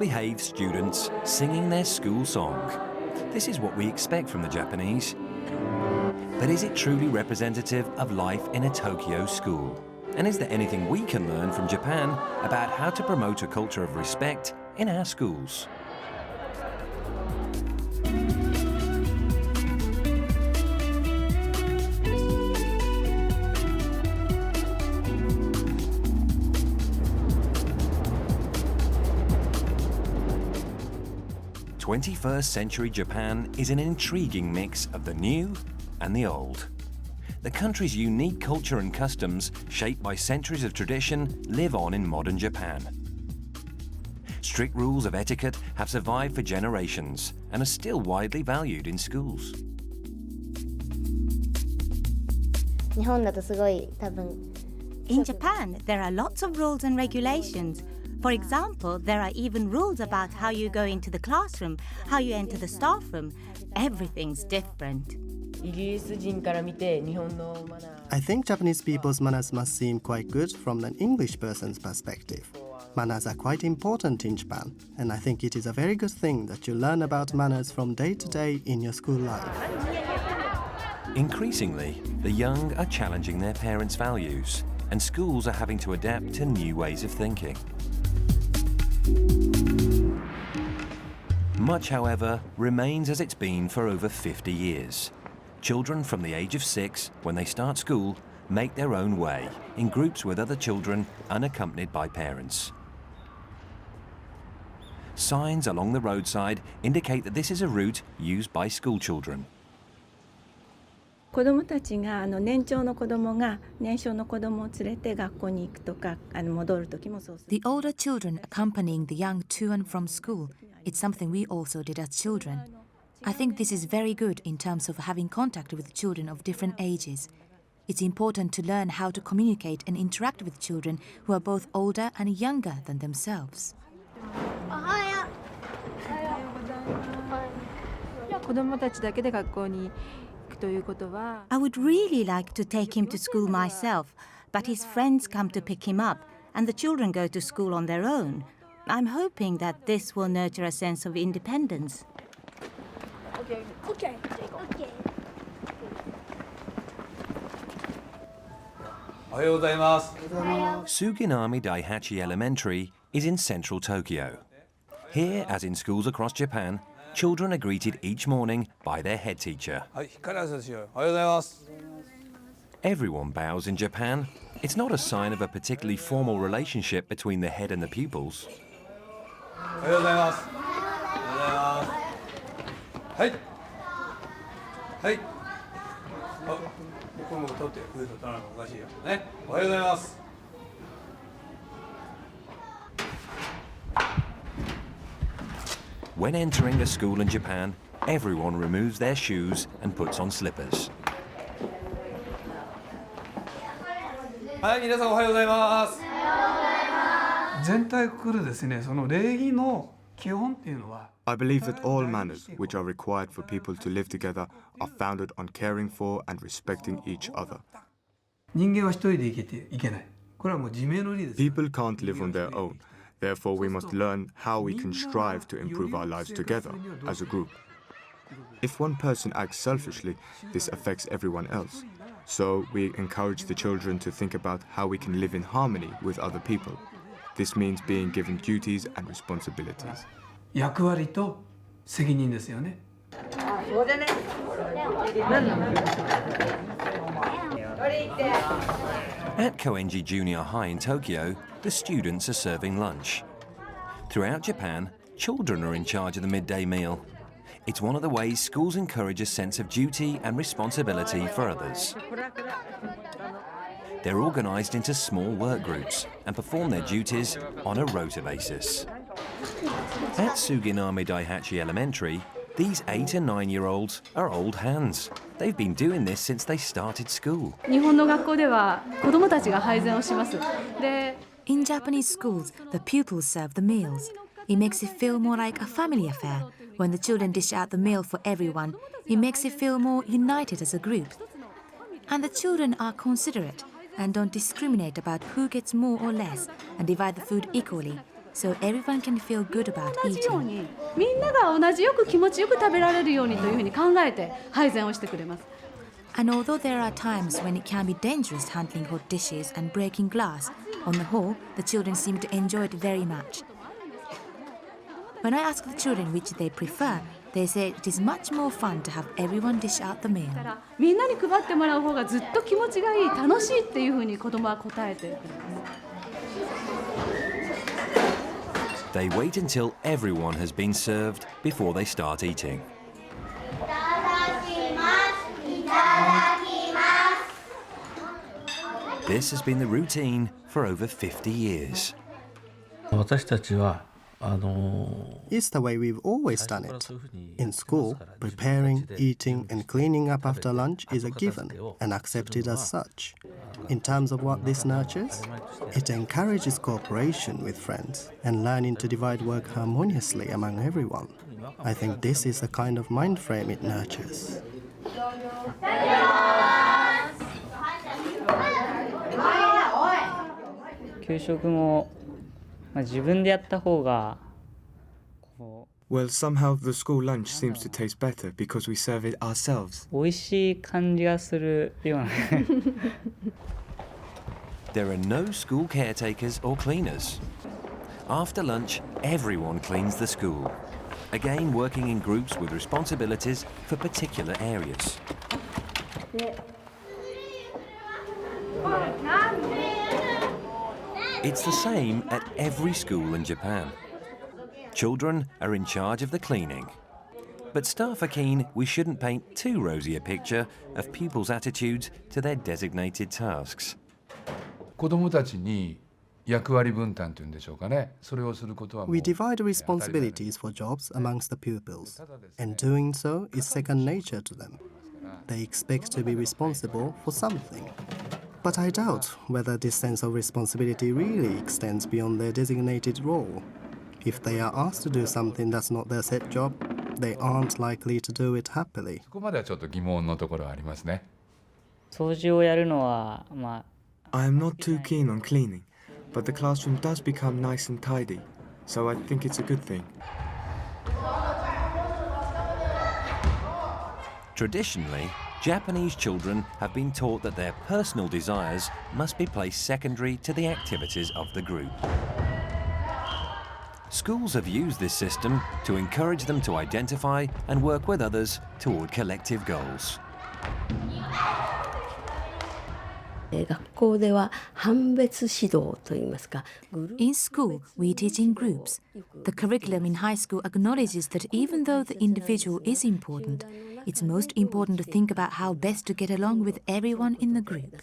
well-behaved students singing their school song. This is what we expect from the Japanese. But is it truly representative of life in a Tokyo school? And is there anything we can learn from Japan about how to promote a culture of respect in our schools? Twenty-first century Japan is an intriguing mix of the new and the old. The country's unique culture and customs, shaped by centuries of tradition, live on in modern Japan. Strict rules of etiquette have survived for generations and are still widely valued in schools. In Japan, there are lots of rules and regulations. For example, there are even rules about how you go into the classroom, how you enter the staff room. Everything's different. I think Japanese people's manners must seem quite good from an English person's perspective. Manners are quite important in Japan, and I think it is a very good thing that you learn about manners from day to day in your school life. Increasingly, the young are challenging their parents' values, and schools are having to adapt to new ways of thinking. Much, however, remains as it's been for over 50 years. Children from the age of 6, when they start school, make their own way, in groups with other children unaccompanied by parents. Signs along the roadside indicate that this is a route used by school children. The older children accompanying the young to and from school, it's something we also did as children. I think this is very good in terms of having contact with children of different ages. It's important to learn how to communicate and interact with children who are both older and younger than themselves. I would really like to take him to school myself, but his friends come to pick him up, and the children go to school on their own. I'm hoping that this will nurture a sense of independence. Suginami Daihachi Elementary is in central Tokyo. Here, as in schools across Japan, children are greeted each morning by their head teacher. Everyone bows in Japan. It's not a sign of a particularly formal relationship between the head and the pupils. When entering a school in Japan, everyone removes their shoes and puts on slippers. I believe that all manners which are required for people to live together are founded on caring for and respecting each other. People can't live on their own. Therefore, we must learn how we can strive to improve our lives together as a group. If one person acts selfishly, this affects everyone else. So we encourage the children to think about how we can live in harmony with other people. This means being given duties and responsibilities. At Koenji Junior High in Tokyo, the students are serving lunch. Throughout Japan, children are in charge of the midday meal. It's one of the ways schools encourage a sense of duty and responsibility for others. They're organised into small work groups and perform their duties on a rota basis. At Suginami Daihachi Elementary, these 8 and 9-year-olds are old hands. They've been doing this since they started school. In Japanese schools, the pupils serve the meals. It makes it feel more like a family affair. When the children dish out the meal for everyone, it makes it feel more united as a group. And the children are considerate and don't discriminate about who gets more or less and divide the food equally. so everyone can feel good about 同じよう eating. にみんなが同じよく気持ちよく食べられるようにというふうに考えて配膳をしてくれます。 And although there are times when it can be dangerous handling hot dishes and breaking glass, on the whole, the children seem to enjoy it very much. When I ask the children which they prefer, they say it is much more fun to have everyone dish out the meal. だからみんなに配ってもらう方がずっと気持ちがいい、楽しいっていうふうに子供は答えてくれます。 They wait until everyone has been served before they start eating. This has been the routine for over 50 years. 私たちは It's the way we've always done it. In school, preparing, eating, and cleaning up after lunch is a given and accepted as such. In terms of what this nurtures, it encourages cooperation with friends and learning to divide work harmoniously among everyone. I think this is the kind of mind frame it nurtures. 給食も、自分でやった方がこう Well, somehow the school lunch seems to taste better because we serve it ourselves. 美味しい感じがするようなThere are no school caretakers or cleaners. After lunch, everyone cleans the school, again working in groups with responsibilities for particular areas. It's the same at every school in Japan. Children are in charge of the cleaning. But staff are keen we shouldn't paint too rosy a picture of pupils' attitudes to their designated tasks. 子どもたちに役割分担というんでしょうかね。それをすることはもう We divide responsibilities for jobs amongst the pupils, and doing so is second nature to them. They expect to be responsible for something. But I doubt whether this sense of responsibility really extends beyond their designated role. If they are asked to do something that's not their set job, they aren't likely to do it happily. そこまではちょっと疑問のところはありますね。掃除をやるのはI am not too keen on cleaning, but the classroom does become nice and tidy, so I think it's a good thing. Traditionally, Japanese children have been taught that their personal desires must be placed secondary to the activities of the group. Schools have used this system to encourage them to identify and work with others toward collective goals. 学校では判別指導といいますか。 In school, we teach in groups. The curriculum in high school acknowledges that even though the individual is important, it's most important to think about how best to get along with everyone in the group.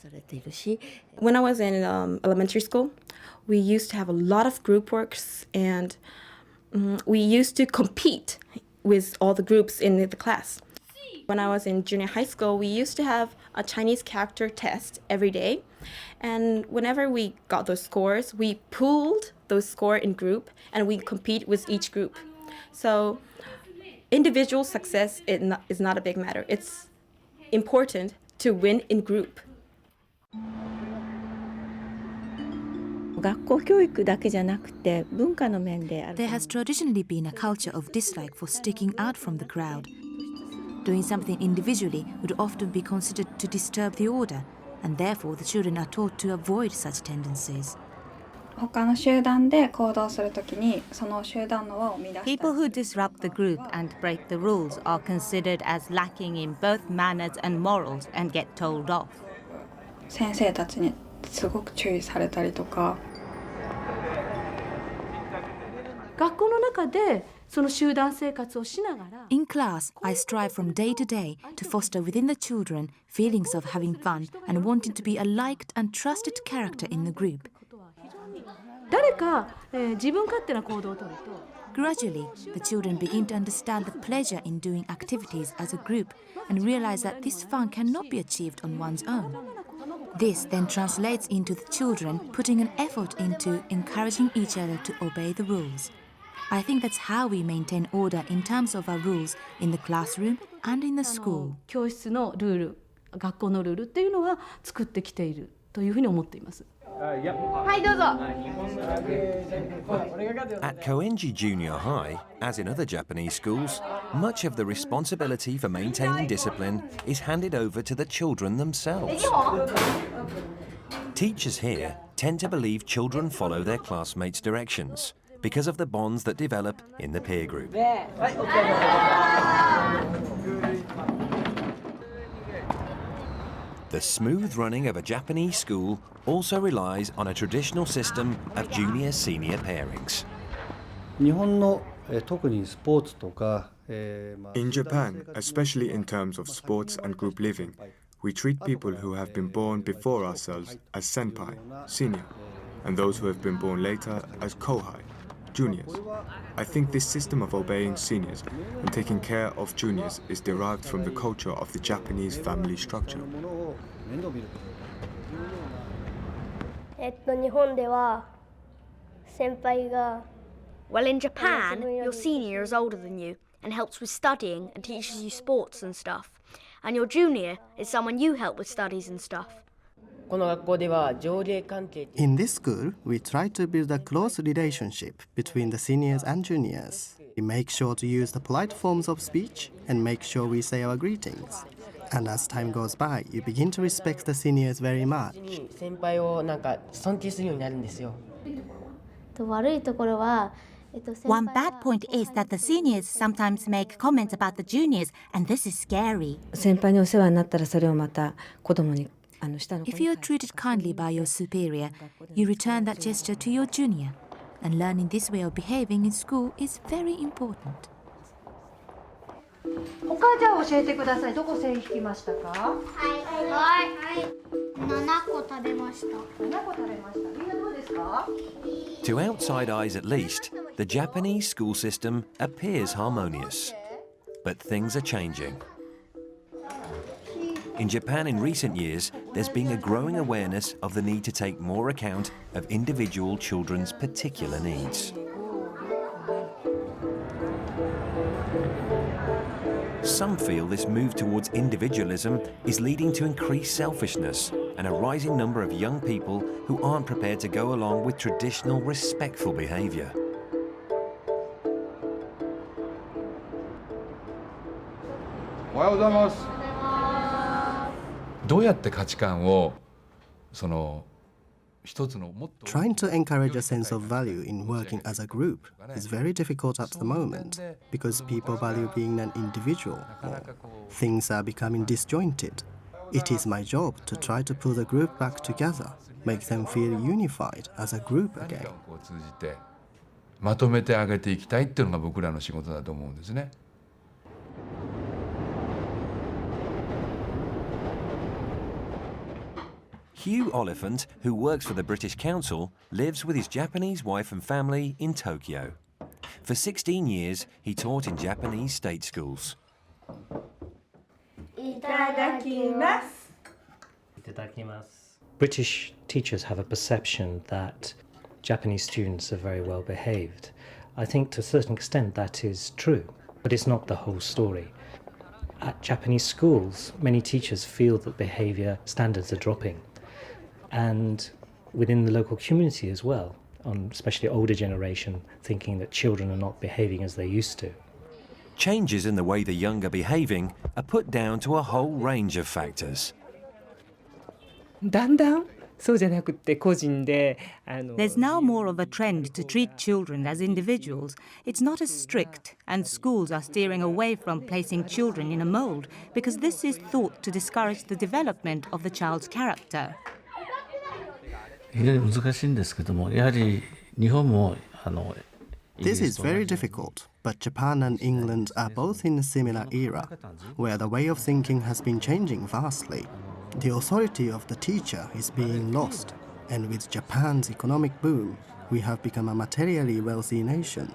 When I was in elementary school, we used to have a lot of group works, and we used to compete with all the groups in the class. When I was in junior high school, we used to have a Chinese character test every day. And whenever we got those scores, we pooled those scores in group and we compete with each group. So individual success is not a big matter. It's important to win in group. 学校教育だけじゃなくて文化の面である。 There has traditionally been a culture of dislike for sticking out from the crowd. Doing something individually would often be considered to disturb the order, and therefore the children are taught to avoid such tendencies. 他の集団で行動するときにその集団の輪を乱した。 People who disrupt the group and break the rules are considered as lacking in both manners and morals and get told off. 先生たちにすごく注意されたりとか。学校の中でその集団生活をしながら In class, I strive from day to day to foster within the children feelings of having fun and wanting to be a liked and trusted character in the group. 誰か、自分勝手な行動をとると Gradually, the children begin to understand the pleasure in doing activities as a group and realize that this fun cannot be achieved on one's own. This then translates into the children putting an effort into encouraging each other to obey the rules. I think that's how we maintain order in terms of our rules in the classroom and in the school. 教室のルール、学校のルールっていうのは作ってきているというふうに思っています。At Koenji Junior High, as in other Japanese schools, much of the responsibility for maintaining discipline is handed over to the children themselves. Teachers here tend to believe children follow their classmates' directions because of the bonds that develop in the peer group. The smooth running of a Japanese school also relies on a traditional system of junior-senior pairings. In Japan, especially in terms of sports and group living, we treat people who have been born before ourselves as senpai, senior, and those who have been born later as kohai, juniors. I think this system of obeying seniors and taking care of juniors is derived from the culture of the Japanese family structure. Well, in Japan, your senior is older than you and helps with studying and teaches you sports and stuff. And your junior is someone you help with studies and stuff. In this school, we try to build a close relationship between the seniors and juniors. We make sure to use the polite forms of speech and make sure we say our greetings. And as time goes by, you begin to respect the seniors very much. One bad point is that the seniors sometimes make comments about the juniors, and this is scary. If you are treated kindly by your superior, you return that gesture to your junior. And learning this way of behaving in school is very important. 他じゃあ教えてください。どこ線引きましたか？はい。7個食べました。7個食べました。みんなどうですか？ To outside eyes at least, the Japanese school system appears harmonious. But things are changing. In Japan in recent years, there's been a growing awareness of the need to take more account of individual children's particular needs. Some feel this move towards individualism is leading to increased selfishness and a rising number of young people who aren't prepared to go along with traditional respectful behaviour. Trying to encourage a sense of value in working as a group is very difficult at the moment because people value being an individual more. Things are becoming disjointed. It is my job to try to pull the group back together, make them feel unified as a group again. まとめてあげていきたいっていうのが僕らの仕事だと思うんですね。Hugh Oliphant, who works for the British Council, lives with his Japanese wife and family in Tokyo. For 16 years, he taught in Japanese state schools. British teachers have a perception that Japanese students are very well behaved. I think to a certain extent that is true, but it's not the whole story. At Japanese schools, many teachers feel that behavior standards are dropping. And within the local community as well, especially older generation, thinking that children are not behaving as they used to. Changes in the way the young are behaving are put down to a whole range of factors. There's now more of a trend to treat children as individuals. It's not as strict, and schools are steering away from placing children in a mold because this is thought to discourage the development of the child's character. 非常に難しいんですけども、やはり日本もThis is very difficult, but Japan and England are both in a similar era, where the way of thinking has been changing vastly. The authority of the teacher is being lost, and with Japan's economic boom, we have become a materially wealthy nation.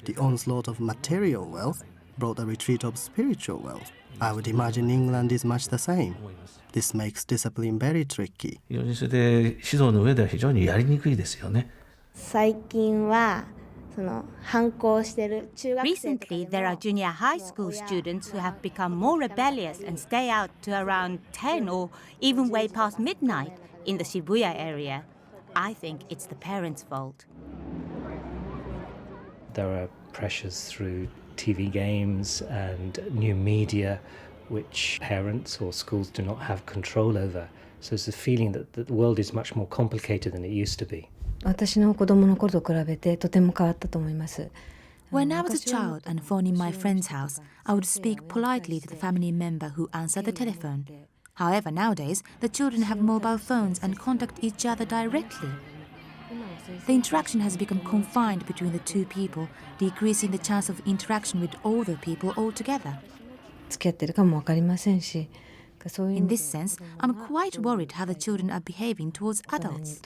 The onslaught of material wealth brought a retreat of spiritual wealth. I would imagine England is much the same. This makes discipline very tricky. 非常にそれで指導の上では非常にやりにくいですよね。 Recently, there are junior high school students who have become more rebellious and stay out to around 10 or even way past midnight in the Shibuya area. I think it's the parents' fault. There are pressures through TV games and new media which parents or schools do not have control over. So there's a feeling that the world is much more complicated than it used to be. 私の子供の頃と比べてとても変わったと思います。 When I was a child and phoning my friend's house, I would speak politely to the family member who answered the telephone. However, nowadays, the children have mobile phones and contact each other directly. The interaction has become confined between the two people, decreasing the chance of interaction with older people altogether. In this sense, I'm quite worried how the children are behaving towards adults.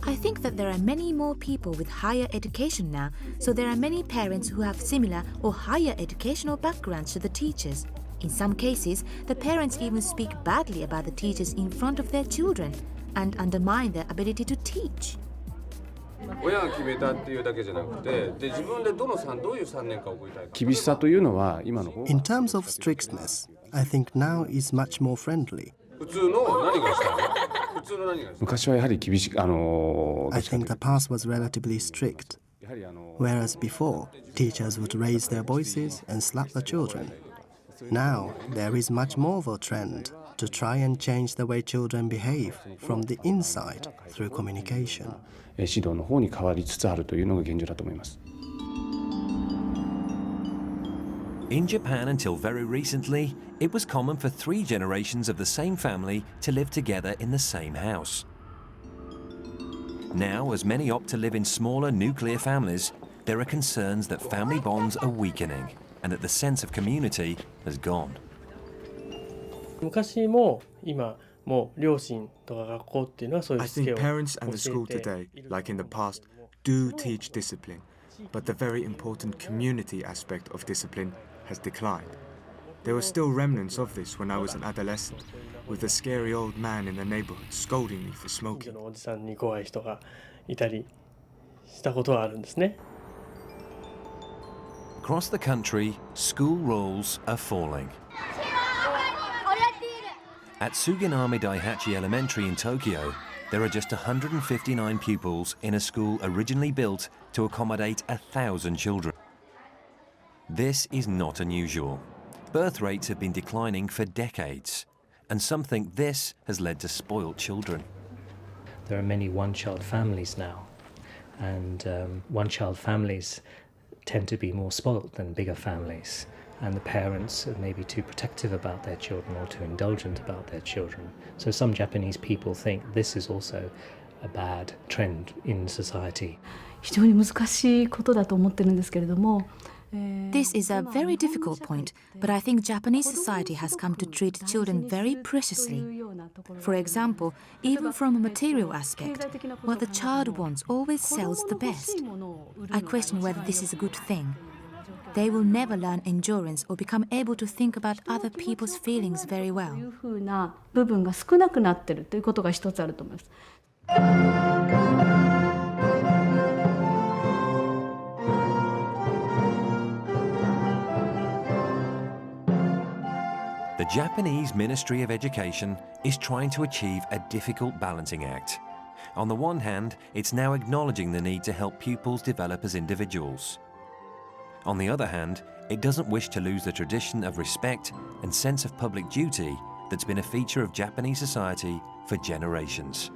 I think that there are many more people with higher education now, so there are many parents who have similar or higher educational backgrounds to the teachers. In some cases, the parents even speak badly about the teachers in front of their children and undermine their ability to teach. In terms of strictness, I think now is much more friendly. I think the past was relatively strict, whereas before, teachers would raise their voices and slap the children. Now, there is much more of a trend to try and change the way children behave from the inside through communication. In Japan until very recently, it was common for 3 generations of the same family to live together in the same house. Now, as many opt to live in smaller nuclear families, there are concerns that family bonds are weakening and that the sense of community has gone. I think parents and the school today, like in the past, do teach discipline, but the very important community aspect of discipline has declined. There were still remnants of this when I was an adolescent, with a scary old man in the neighborhood scolding me for smoking. Across the country, school rolls are falling. At Suginami Daihachi Elementary in Tokyo, there are just 159 pupils in a school originally built to accommodate 1,000 children. This is not unusual. Birth rates have been declining for decades, and some think this has led to spoilt children. There are many one-child families now, and one-child families tend to be more spoilt than bigger families, and the parents are maybe too protective about their children or too indulgent about their children. So some Japanese people think this is also a bad trend in society. This is a very difficult point, but I think Japanese society has come to treat children very preciously. For example, even from a material aspect, what the child wants always sells the best. I question whether this is a good thing. They will never learn endurance or become able to think about other people's feelings very well. The Japanese Ministry of Education is trying to achieve a difficult balancing act. On the one hand, it's now acknowledging the need to help pupils develop as individuals. On the other hand, it doesn't wish to lose the tradition of respect and sense of public duty that's been a feature of Japanese society for generations.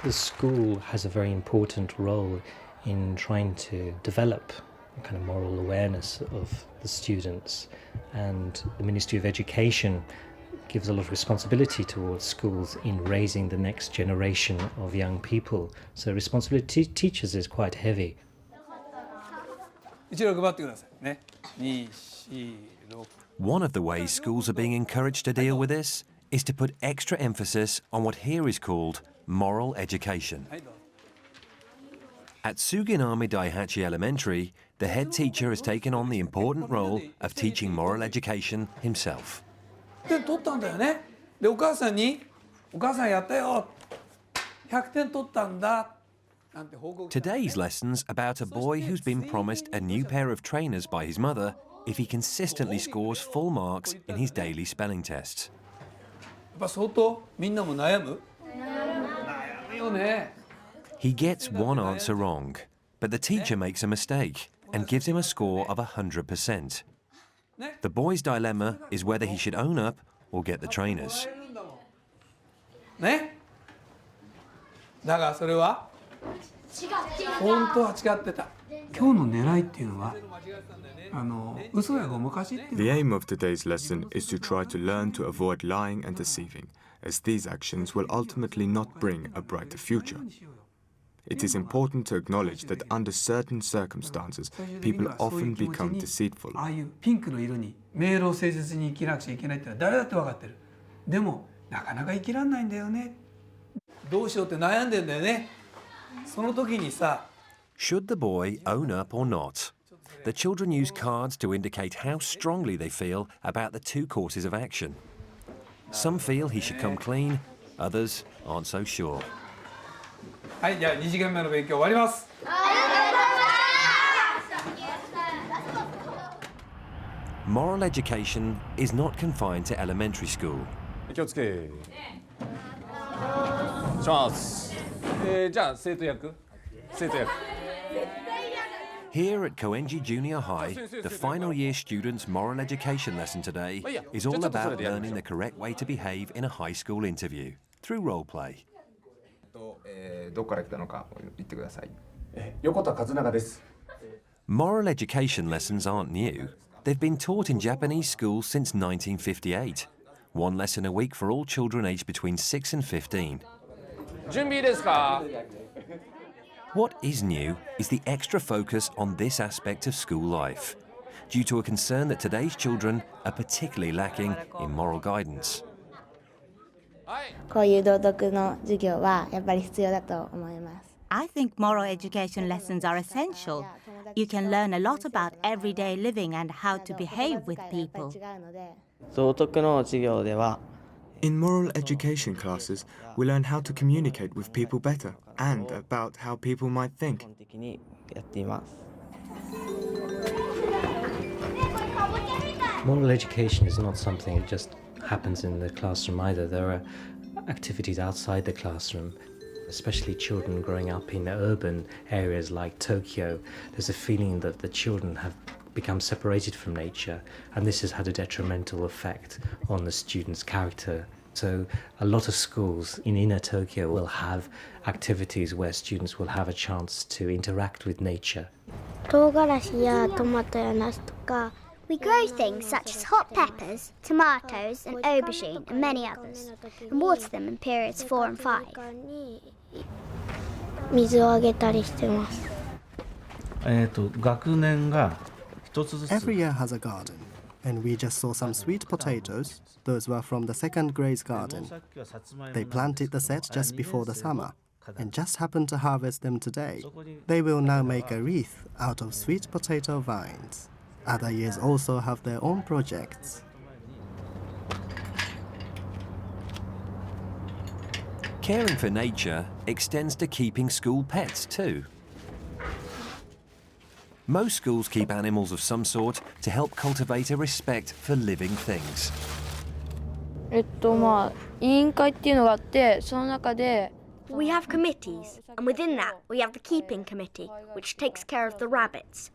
The school has a very important role in trying to develop a kind of moral awareness of the students, and the Ministry of Education gives a lot of responsibility towards schools in raising the next generation of young people. So responsibility to teachers is quite heavy. One of the ways schools are being encouraged to deal with this is to put extra emphasis on what here is called moral education. At Suginami Daihachi Elementary, the head teacher has taken on the important role of teaching moral education himself. He Today's lesson's about a boy who's been promised a new pair of trainers by his mother if he consistently scores full marks in his daily spelling tests. He gets one answer wrong, but the teacher makes a mistake and gives him a score of 100%. The boy's dilemma is whether he should own up or get the trainers. だがそれは本当は違ってた。今日の狙いっていうのは嘘やごまかしっていうのは The aim of today's lesson is to try to learn to avoid lying and deceiving, as these actions will ultimately not bring a brighter future. It is important to acknowledge that under certain circumstances, people often become deceitful. ああいうピンクの色に明朗誠実に生きなくちゃいけないってのは誰だって分かってる。でもなかなか生きらんないんだよね。どうしようって悩んでんだよね。その時にさ。Should the boy own up or not? The children use cards to indicate how strongly they feel about the two courses of action. Some feel he should come clean, others aren't so sure. はい、じゃあ2時間目の勉強終わります。Moral education is not confined to elementary school. 気をつけ。します。じゃあ生徒役。Here at Koenji Junior High, the final year students' moral education lesson today is all about learning the correct way to behave in a high school interview through role play. どこから来たのか言ってください。横田和永です。Moral education lessons aren't new. They've been taught in Japanese schools since 1958. One lesson a week for all children aged between 6 and 15. 準備ですか? What is new is the extra focus on this aspect of school life, due to a concern that today's children are particularly lacking in moral guidance. こういう道徳の授業はやっぱり必要だと思います。I think moral education lessons are essential. You can learn a lot about everyday living and how to behave with people. 道徳の授業では In moral education classes, we learn how to communicate with people better and about how people might think. Moral education is not something that just happens in the classroom either. There are activities outside the classroom, especially children growing up in urban areas like Tokyo. There's a feeling that the children have become separated from nature, and this has had a detrimental effect on the students' character. So a lot of schools in inner Tokyo will have activities where students will have a chance to interact with nature. 唐辛子やトマトやナスとか We grow things such as hot peppers, tomatoes and aubergine and many others, and water them in periods 4 and 5. 水をあげたりしてます。学年が一つずつ Every year has a garden, and we just saw some sweet potatoes. Those were from the second grade's garden. They planted the set just before the summer, and just happened to harvest them today. They will now make a wreath out of sweet potato vines. Other years also have their own projects. Caring for nature extends to keeping school pets too. Most schools keep animals of some sort to help cultivate a respect for living things. 委員会っていうのがあって、その中で We have committees, and within that we have the keeping committee, which takes care of the rabbits.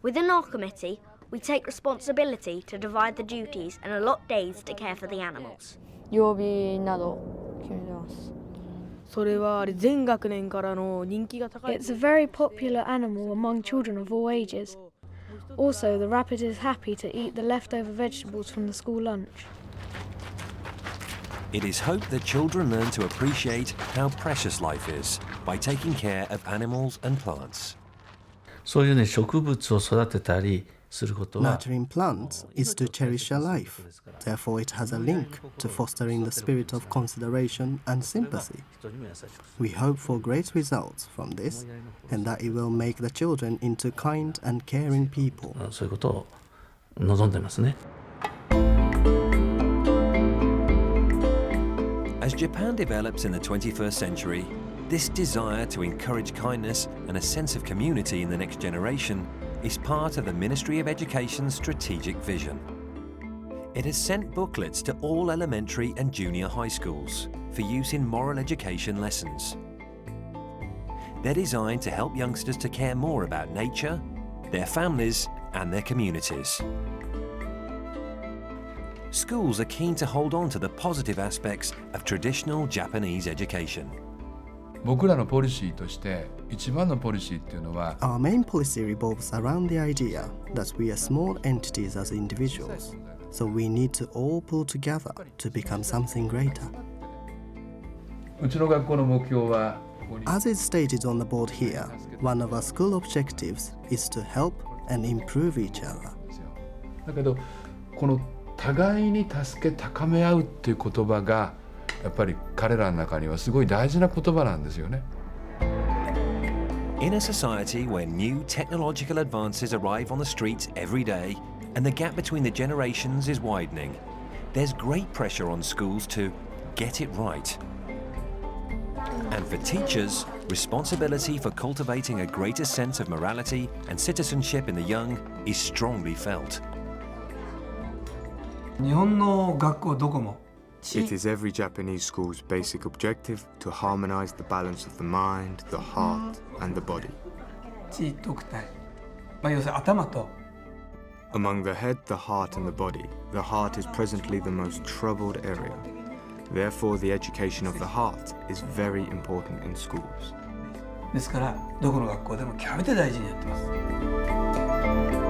Within our committee, we take responsibility to divide the duties and allot days to care for the animals. 曜日など決めてます。それは全学年からの人気が高い。 It's a very popular animal among children of all ages. Also, the rabbit is happy to eat the leftover vegetables from the school lunch. It is hoped that children learn to appreciate how precious life is by taking care of animals and plants. そういうね、植物を育てたりすることは Nurturing plants is to cherish a life. Therefore, it has a link to fostering the spirit of consideration and sympathy. We hope for great results from this, and that it will make the children into kind and caring people. そういうことを望んでますね。As Japan develops in the 21st century, This desire to encourage kindness and a sense of community in the next generation is part of the Ministry of Education's strategic vision. It has sent booklets to all elementary and junior high schools for use in moral education lessons. They're designed to help youngsters to care more about nature, their families, and their communities. Schools are keen to hold on to the positive aspects of traditional Japanese education. 僕らのポリシーとして一番のポリシーっていうのは Our main policy revolves around the idea that we are small entities as individuals, so we need to all pull together to become something greater. うちの学校の目標は As is stated on the board here, one of our school objectives is to help and improve each other. だけどこの互いに助け高め合うっていう言葉がやっぱり彼らの中にはすごい大事な言葉なんですよね。In a society where new technological advances arrive on the streets every day and the gap between the generations is widening, there's great pressure on schools to get it right. And for teachers, responsibility for cultivating a greater sense of morality and citizenship in the young is strongly felt. 日本の学校どこも It is every Japanese school's basic objective to harmonize the balance of the mind, the heart, and the body. 地徳体、要するに頭と Among the head, the heart, and the body, the heart is presently the most troubled area. Therefore, the education of the heart is very important in schools. ですからどこの学校でも極めて大事にやってます。